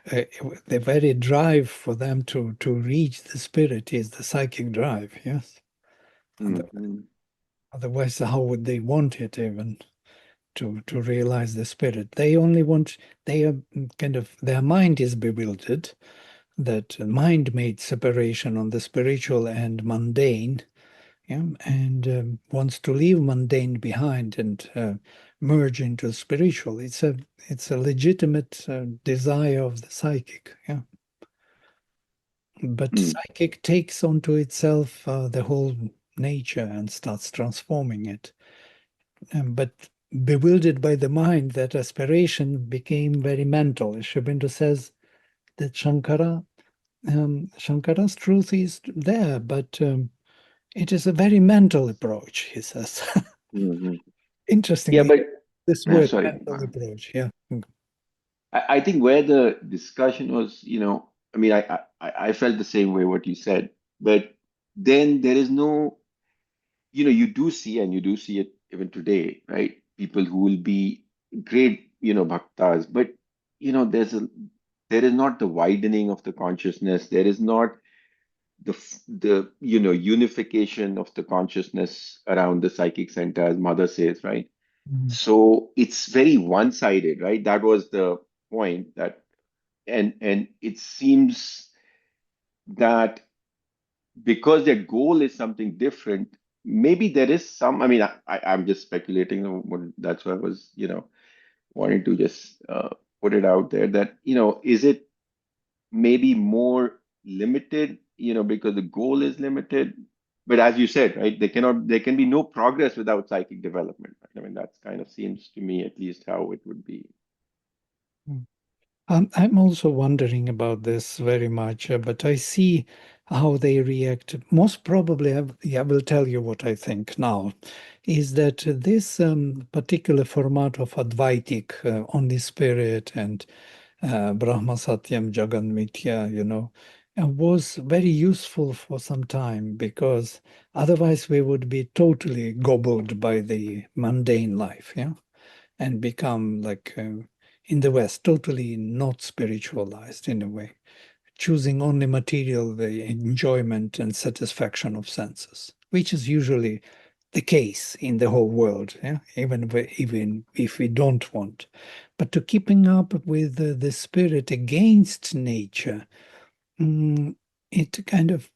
The very drive for them to reach the spirit is the psychic drive, yes. mm, mm, Otherwise, how would they want it even to realize the spirit? They only want, they are kind of, their mind is bewildered, that mind-made separation on the spiritual and mundane, yeah, and wants to leave mundane behind and merge into spiritual. It's a legitimate desire of the psychic, yeah. But mm, psychic takes onto itself the whole nature and starts transforming it. But bewildered by the mind, that aspiration became very mental. Sri Aurobindo says that Shankara's truth is there, but it is a very mental approach, he says. mm. Yeah, Interestingly, but this word, sorry. mental approach, yeah. I think where the discussion was, I mean, I felt the same way what you said, but then there is no, you do see, and you do see it even today, right? People who will be great, bhaktas, but there is not the widening of the consciousness. There is not the unification of the consciousness around the psychic center, as Mother says, right? Mm. So it's very one-sided, right? That was the point, that and it seems that because their goal is something different, maybe there is some. I mean, I'm just speculating. That's why I was, wanting to just put it out there that, is it maybe more limited, because the goal is limited. But as you said, right, there can be no progress without psychic development. Right? I mean, that's kind of seems to me at least how it would be. I'm also wondering about this very much, but I see how they react. Most probably, I will tell you what I think now, is that this particular format of Advaitic, only spirit, and Brahma Satyam Jagan Mithya, was very useful for some time, because otherwise we would be totally gobbled by the mundane life, yeah, and become like in the West, totally not spiritualized in a way, choosing only material, the enjoyment and satisfaction of senses, which is usually the case in the whole world, yeah? Even if we don't want. But to keeping up with the spirit against nature, it kind of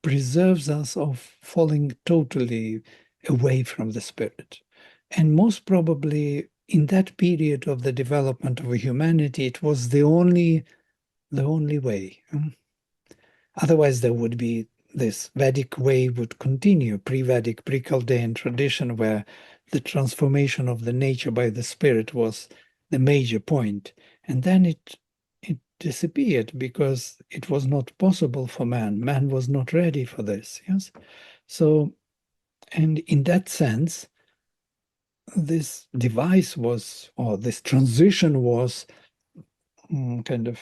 preserves us of falling totally away from the spirit. And most probably in that period of the development of humanity, it was the only way. Otherwise, there would be this Vedic way would continue, pre-Vedic, pre-Chaldean tradition, where the transformation of the nature by the spirit was the major point. And then it disappeared because it was not possible for man. Man was not ready for this. Yes. So, and in that sense, this device was, or this transition was kind of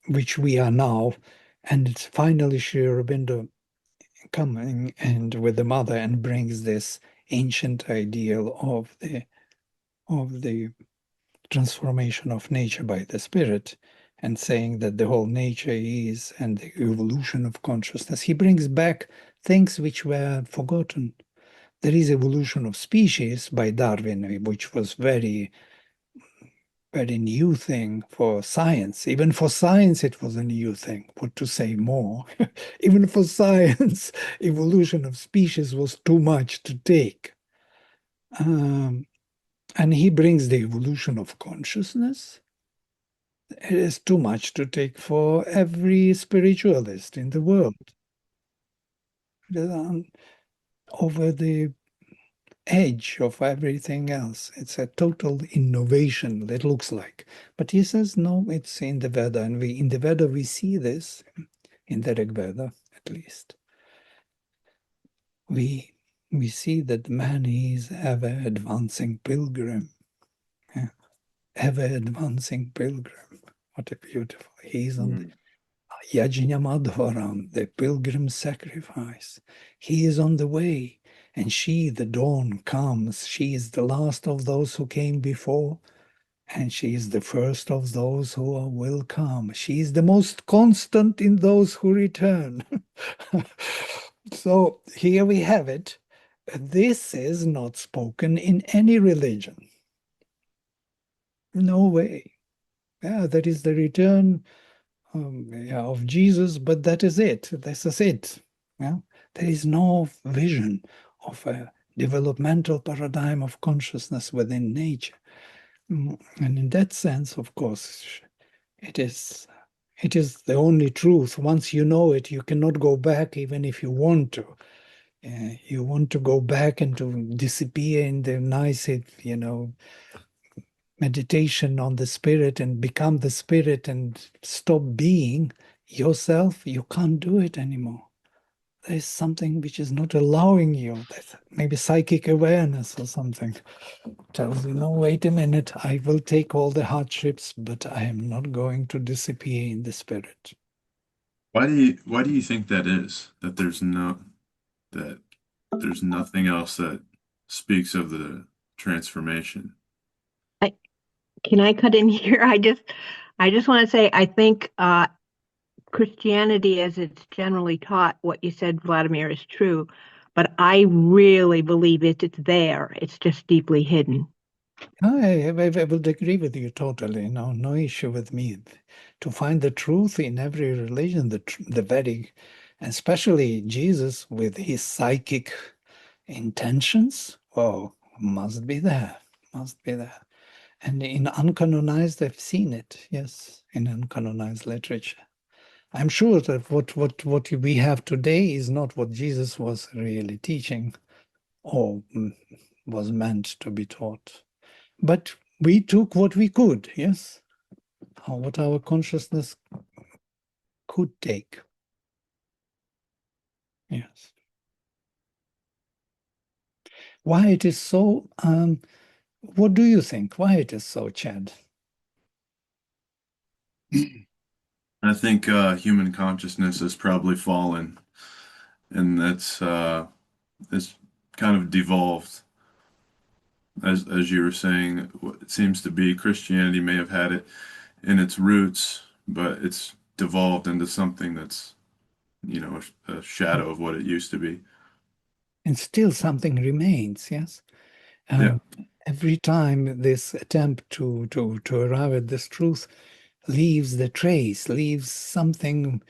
which we are now. And it's finally Sri Aurobindo coming and with the mother and brings this ancient ideal of the transformation of nature by the spirit, and saying that the whole nature is and the evolution of consciousness. He brings back things which were forgotten. There is evolution of species by Darwin, which was very new thing for science. Even for science, it was a new thing. What to say more? Even for science, evolution of species was too much to take. And he brings the evolution of consciousness. It is too much to take for every spiritualist in the world. Over the edge of everything else. It's a total innovation, it looks like. But he says, no, it's in the Veda. And in the Veda, we see this, in the Rigveda at least. We see that man is ever advancing pilgrim. Yeah. Ever advancing pilgrim. What a beautiful. He's on Yajnamadvaram, the pilgrim sacrifice. He is on the way. And she, the dawn, comes. She is the last of those who came before, and she is the first of those who will come. She is the most constant in those who return. So here we have it. This is not spoken in any religion. No way. Yeah, that is the return of Jesus, but that is it. This is it. Yeah? There is no vision of a developmental paradigm of consciousness within nature. And in that sense, of course, it is the only truth. Once you know it, you cannot go back even if you want to. You want to go back and to disappear in the nice, meditation on the spirit and become the spirit and stop being yourself, you can't do it anymore. There's something which is not allowing you. That's maybe psychic awareness or something. Tells you, no, wait a minute, I will take all the hardships, but I am not going to disappear in the spirit. Why do you think that is? That there's nothing else that speaks of the transformation. Can I cut in here? I just want to say I think Christianity, as it's generally taught, what you said, Vladimir, is true, but I really believe it's there. It's just deeply hidden. I would agree with you totally. No issue with me. To find the truth in every religion, the very, especially Jesus with his psychic intentions, must be there, must be there. And in uncanonized, I've seen it, yes, in uncanonized literature. I'm sure that what we have today is not what Jesus was really teaching or was meant to be taught. But we took what we could, yes, what our consciousness could take. Yes. Why it is so, what do you think? Why it is so, Chad? I think human consciousness has probably fallen, and it's kind of devolved. As you were saying, it seems to be Christianity may have had it in its roots, but it's devolved into something that's, a shadow of what it used to be. And still something remains, yes? Yeah. Every time this attempt to arrive at this truth leaves the trace, leaves something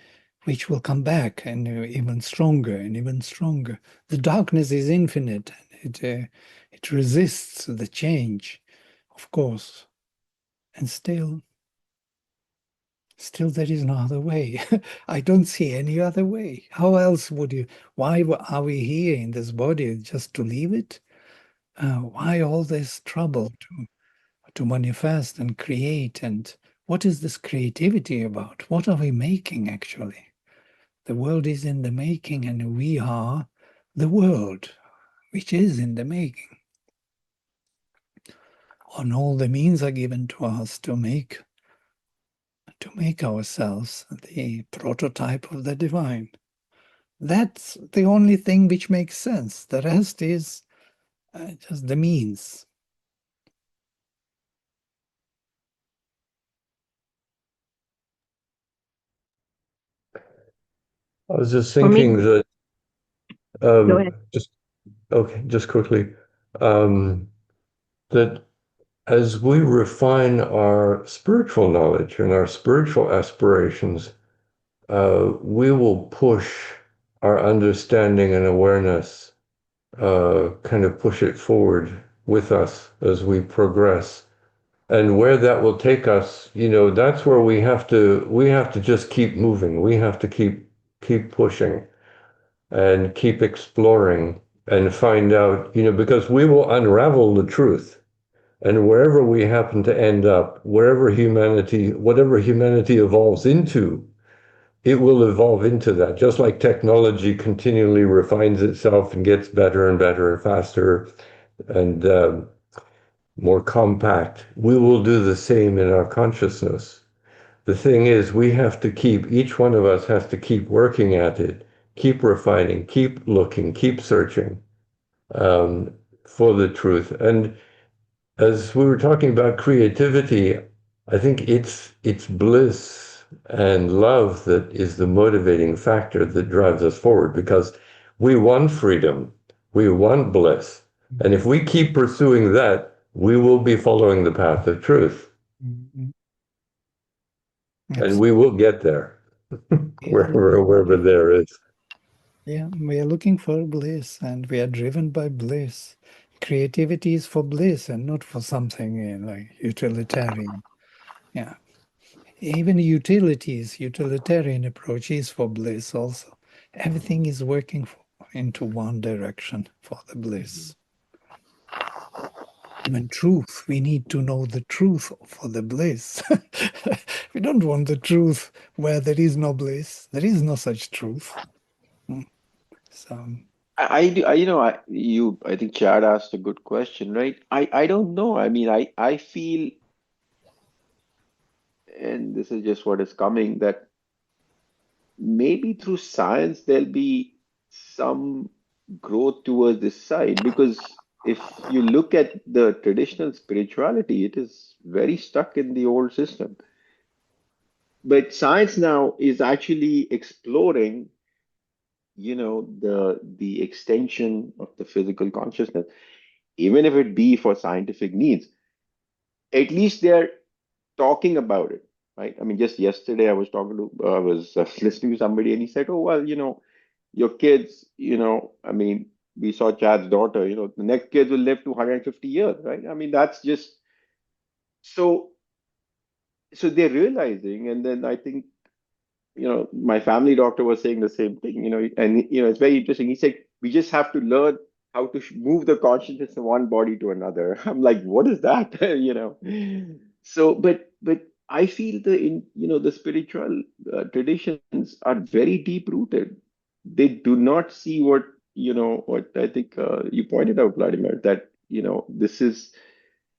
which will come back and even stronger and even stronger. The darkness is infinite. It resists the change, of course. And still there is no other way. I don't see any other way. How else would you? Why are we here in this body? Just to leave it? Why all this trouble to manifest and create? And what is this creativity about? What are we making actually? The world is in the making, and we are the world, which is in the making. And all the means are given to us to make ourselves the prototype of the divine. That's the only thing which makes sense. The rest is just the means. I was just For me, thinking that go ahead. just quickly, that as we refine our spiritual knowledge and our spiritual aspirations, we will push our understanding and awareness, kind of push it forward with us as we progress. And where that will take us, that's where we have to just keep moving. We have to keep pushing and keep exploring and find out, because we will unravel the truth. And wherever we happen to end up, whatever humanity evolves into, it will evolve into that. Just like technology continually refines itself and gets better and better and faster and more compact, we will do the same in our consciousness. The thing is, each one of us has to keep working at it, keep refining, keep looking, keep searching um, for the truth. And as we were talking about creativity, I think it's bliss and love that is the motivating factor that drives us forward because we want freedom, we want bliss. And if we keep pursuing that, we will be following the path of truth. And we will get there, wherever there is. Yeah, we are looking for bliss and we are driven by bliss. Creativity is for bliss and not for something like utilitarian. Yeah. Even utilitarian approach is for bliss also. Everything is working into one direction for the bliss. Even truth, we need to know the truth for the bliss. We don't want the truth where there is no bliss. There is no such truth. So I think Chad asked a good question, right? I don't know. I mean, I feel, and this is just what is coming, that maybe through science there'll be some growth towards this side because if you look at the traditional spirituality, it is very stuck in the old system. But science now is actually exploring, the extension of the physical consciousness, even if it be for scientific needs. At least they're talking about it, right? I mean, just yesterday I was listening to somebody and he said, "Oh, well, your kids, I mean, we saw Chad's daughter, the next kids will live to 150 years, right? I mean, that's just so, so they're realizing, and then I think, my family doctor was saying the same thing, and, it's very interesting. He said, we just have to learn how to move the consciousness from one body to another. I'm like, what is that? So, but I feel the spiritual traditions are very deep rooted. They do not see what I think you pointed out, Vladimir, that, this is,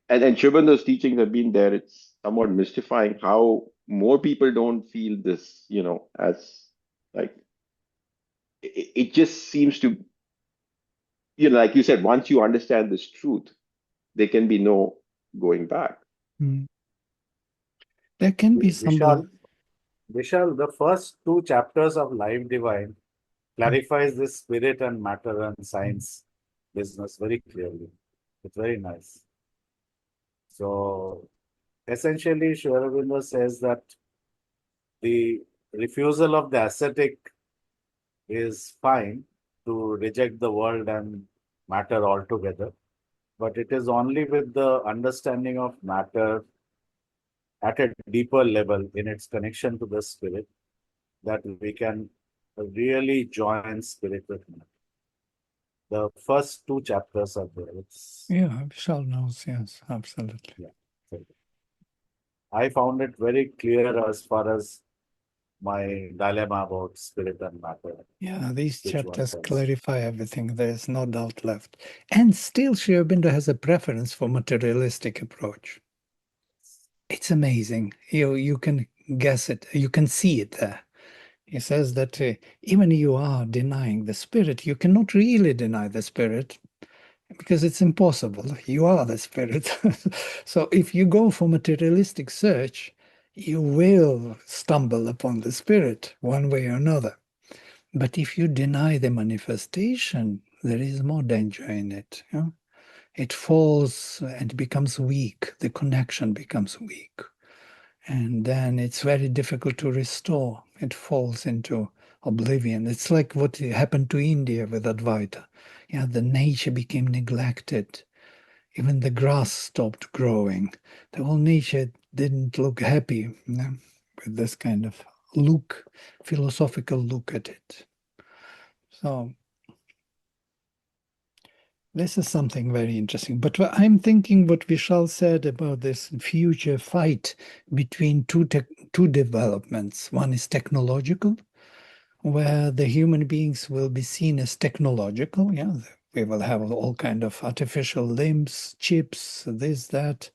and Shubhan, those teachings have been there. It's somewhat mystifying how more people don't feel this, as like it just seems to, like you said, once you understand this truth, there can be no going back. there can be some. Vishal, the first two chapters of Life Divine clarifies this spirit and matter and science business very clearly. It's very nice. So essentially, Sri Aurobindo says that the refusal of the ascetic is fine to reject the world and matter altogether, but it is only with the understanding of matter at a deeper level in its connection to the spirit that we can really join spirit with matter. The first two chapters are there. Yeah, Vishal knows, yes, absolutely. Yeah. I found it very clear as far as my dilemma about spirit and matter. Yeah, these chapters clarify everything. There's no doubt left. And still, Sri Aurobindo has a preference for materialistic approach. It's amazing. You can guess it. You can see it there. He says that even you are denying the spirit, you cannot really deny the spirit because it's impossible. You are the spirit. So if you go for materialistic search, you will stumble upon the spirit one way or another. But if you deny the manifestation, there is more danger in it. You know? It falls and becomes weak. The connection becomes weak. And then it's very difficult to restore. It falls into oblivion. It's like what happened to India with Advaita. Yeah, the nature became neglected. Even the grass stopped growing. The whole nature didn't look happy, you know, with this kind of look, philosophical look at it. So this is something very interesting. But I'm thinking what Vishal said about this future fight between two developments. One is technological, where the human beings will be seen as technological. Yeah, we will have all kind of artificial limbs, chips, this, that,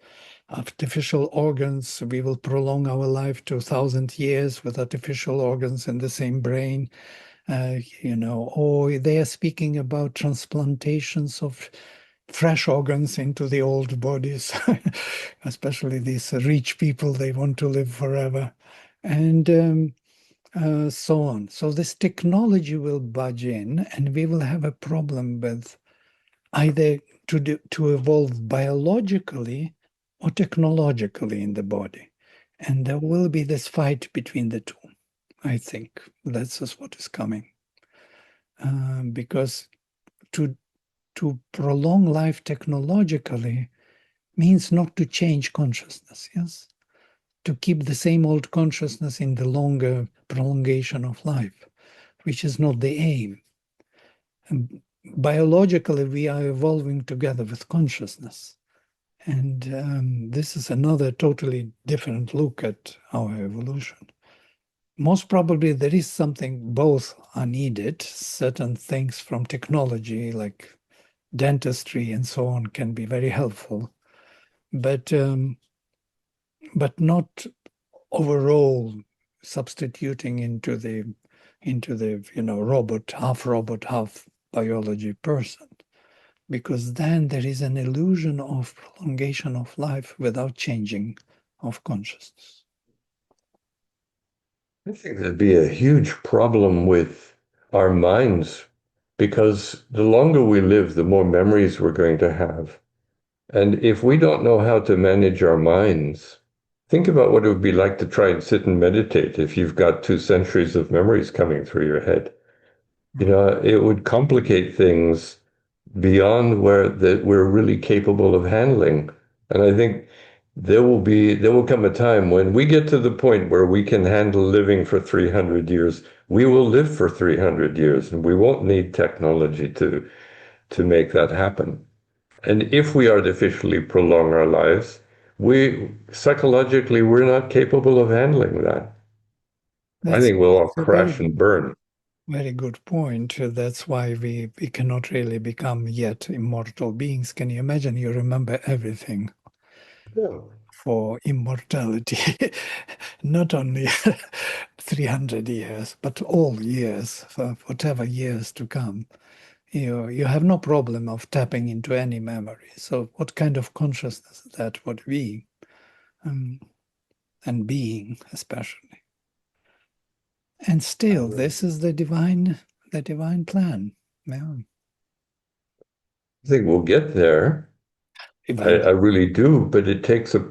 artificial organs. We will prolong our life to 1,000 years with artificial organs in the same brain. You know, or they are speaking about transplantations of fresh organs into the old bodies, especially these rich people, they want to live forever, and so on. So this technology will budge in, and we will have a problem with either to evolve biologically or technologically in the body. And there will be this fight between the two. I think that's just what is coming. Because to prolong life technologically means not to change consciousness, yes? To keep the same old consciousness in the longer prolongation of life, which is not the aim. And biologically, we are evolving together with consciousness. And this is another totally different look at our evolution. Most probably there is something, both are needed. Certain things from technology like dentistry and so on can be very helpful, but not overall substituting into the robot, half biology person, because then there is an illusion of prolongation of life without changing of consciousness. I think there'd be a huge problem with our minds because the longer we live, the more memories we're going to have. And if we don't know how to manage our minds, think about what it would be like to try and sit and meditate if you've got 2 centuries of memories coming through your head. You know, it would complicate things beyond where that we're really capable of handling. And I think there will come a time when we get to the point where we can handle living for 300 years. We will live for 300 years, and we won't need technology to make that happen. And if we artificially prolong our lives, we psychologically we're not capable of handling that. I think we'll all That's a crash and burn. very good point. That's why we cannot really become yet immortal beings. Can you imagine? You remember everything Yeah. for immortality, not only 300 years, but all years, for whatever years to come. You have no problem of tapping into any memory. So what kind of consciousness that would be, and being especially. And still, this is the divine plan. Yeah. I think we'll get there. I really do, but it takes a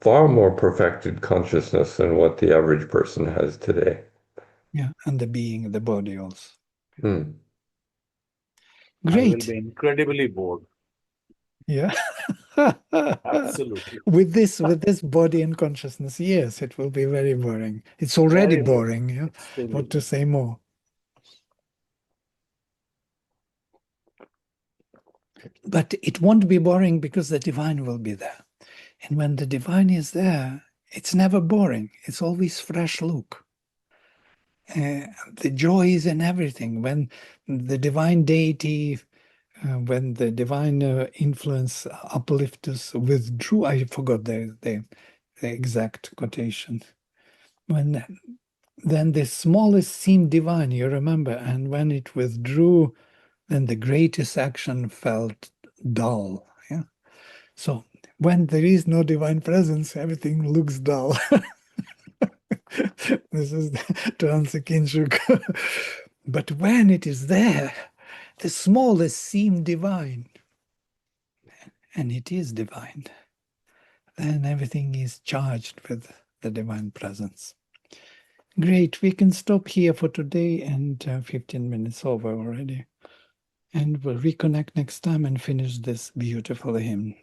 far more perfected consciousness than what the average person has today. Yeah, and the being, the body also. Hmm. I will Great. be incredibly bored. Yeah. Absolutely. With this body and consciousness, yes, it will be very boring. It's already Very boring. Yeah. Extremely. What to say more? But it won't be boring because the divine will be there. And when the divine is there, it's never boring. It's always fresh look. The joy is in everything. When the divine deity, when the divine influence uplifters withdrew, I forgot the exact quotation. When then the smallest seemed divine, you remember, and when it withdrew, then the greatest action felt dull. Yeah. So when there is no divine presence, everything looks dull. This is to answer Kinshuk. But when it is there, the smallest seem divine, and it is divine. Then everything is charged with the divine presence. Great, we can stop here for today, and 15 minutes over already. And we'll reconnect next time and finish this beautiful hymn.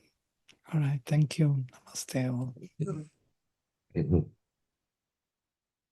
All right, thank you. Namaste all. Mhm.